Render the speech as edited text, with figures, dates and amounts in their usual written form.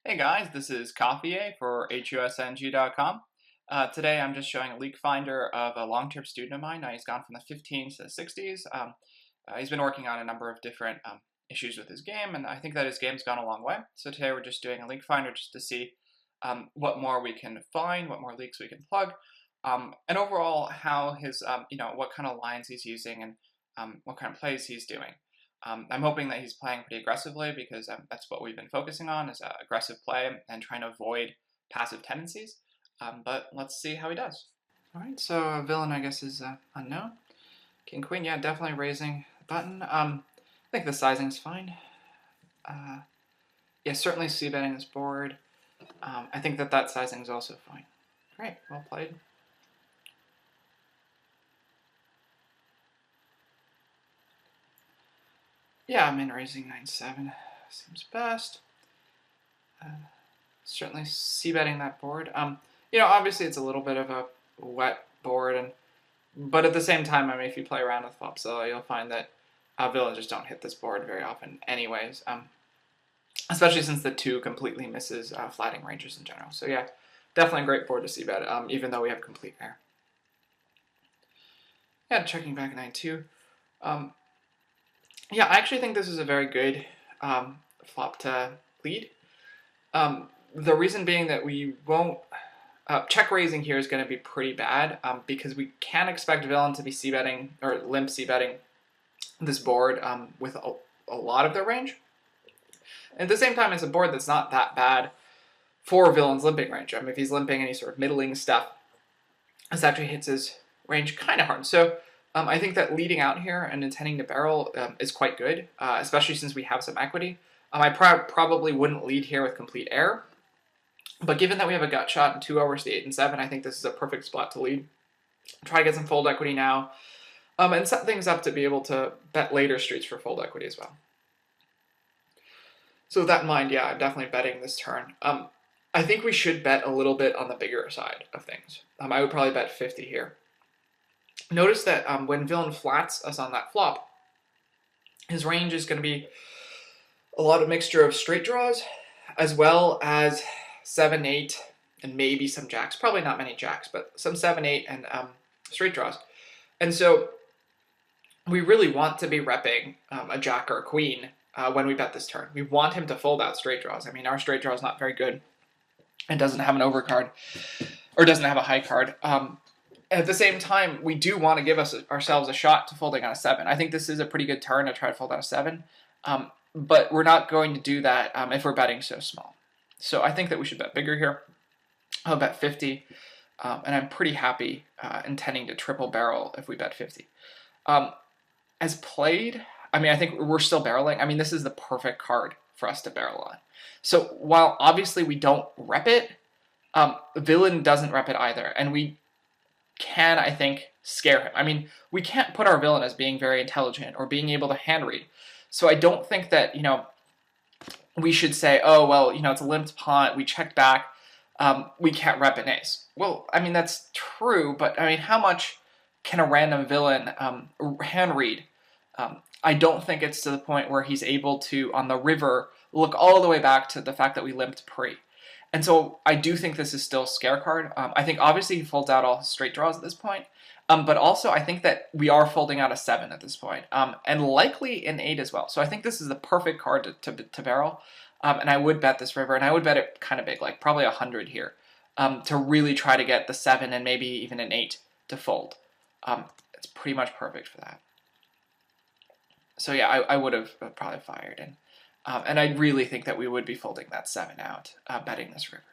Hey guys, this is Coffeeyay for HUSNG.com. Today I'm just showing a Leakfinder of a long-term student of mine. Now he's gone from the 15s to the 60s. He's been working on a number of different issues with his game, and I think that his game's gone a long way. So today we're just doing a Leakfinder just to see what more we can find, what more leaks we can plug, and overall how his, what kind of lines he's using and what kind of plays he's doing. I'm hoping that he's playing pretty aggressively because that's what we've been focusing on is aggressive play and trying to avoid passive tendencies. But let's see how he does. All right, so villain I guess is unknown. King Queen, yeah, definitely raising the button. I think the sizing's fine. Yeah, certainly c-betting this board. I think that sizing is also fine. Great, well played. Yeah, I'm in raising 9-7. Seems best. Certainly c-betting that board. Obviously it's a little bit of a wet board, but at the same time, if you play around with Flopzilla, you'll find that villains just don't hit this board very often anyways. Especially since the 2 completely misses flatting ranges in general. So yeah, definitely a great board to c-bet, even though we have complete air. Yeah, checking back 9-2. Yeah, I actually think this is a very good flop to lead. The reason being that we won't... check raising here is going to be pretty bad because we can't expect villain to be c-betting or limp c-betting this board with a lot of their range. At the same time, it's a board that's not that bad for villain's limping range. If he's limping any sort of middling stuff, this actually hits his range kind of hard. So I think that leading out here and intending to barrel is quite good, especially since we have some equity. I probably wouldn't lead here with complete air. But given that we have a gut shot and 2 overs to 8 and 7, I think this is a perfect spot to lead. Try to get some fold equity now, and set things up to be able to bet later streets for fold equity as well. So with that in mind, yeah, I'm definitely betting this turn. I think we should bet a little bit on the bigger side of things. I would probably bet 50 here. Notice that when villain flats us on that flop, his range is going to be a lot of mixture of straight draws, as well as 7, 8, and maybe some jacks. Probably not many jacks, but some 7, 8, and straight draws. And so we really want to be repping a jack or a queen when we bet this turn. We want him to fold out straight draws. Our straight draw is not very good and doesn't have an overcard or doesn't have a high card. At the same time, we do want to give ourselves a shot to folding on a 7. I think this is a pretty good turn to try to fold on a 7, but we're not going to do that if we're betting so small. So I think that we should bet bigger here. I'll bet 50, and I'm pretty happy intending to triple barrel if we bet 50. As played, I think we're still barreling. This is the perfect card for us to barrel on. So while obviously we don't rep it, villain doesn't rep it either, and we can, I think, scare him. We can't put our villain as being very intelligent or being able to hand read. So I don't think that, we should say, oh, well, it's a limped pawn, we checked back, we can't rep an ace. Well, that's true, but, how much can a random villain hand read? I don't think it's to the point where he's able to, on the river, look all the way back to the fact that we limped pre. And so I do think this is still a scare card. I think obviously he folds out all his straight draws at this point, but also I think that we are folding out a 7 at this point, and likely an 8 as well. So I think this is the perfect card to barrel, and I would bet this river, and I would bet it kind of big, like probably 100 here, to really try to get the 7 and maybe even an 8 to fold. It's pretty much perfect for that. So yeah, I would have probably fired, and I really think that we would be folding that 7 out, betting this river.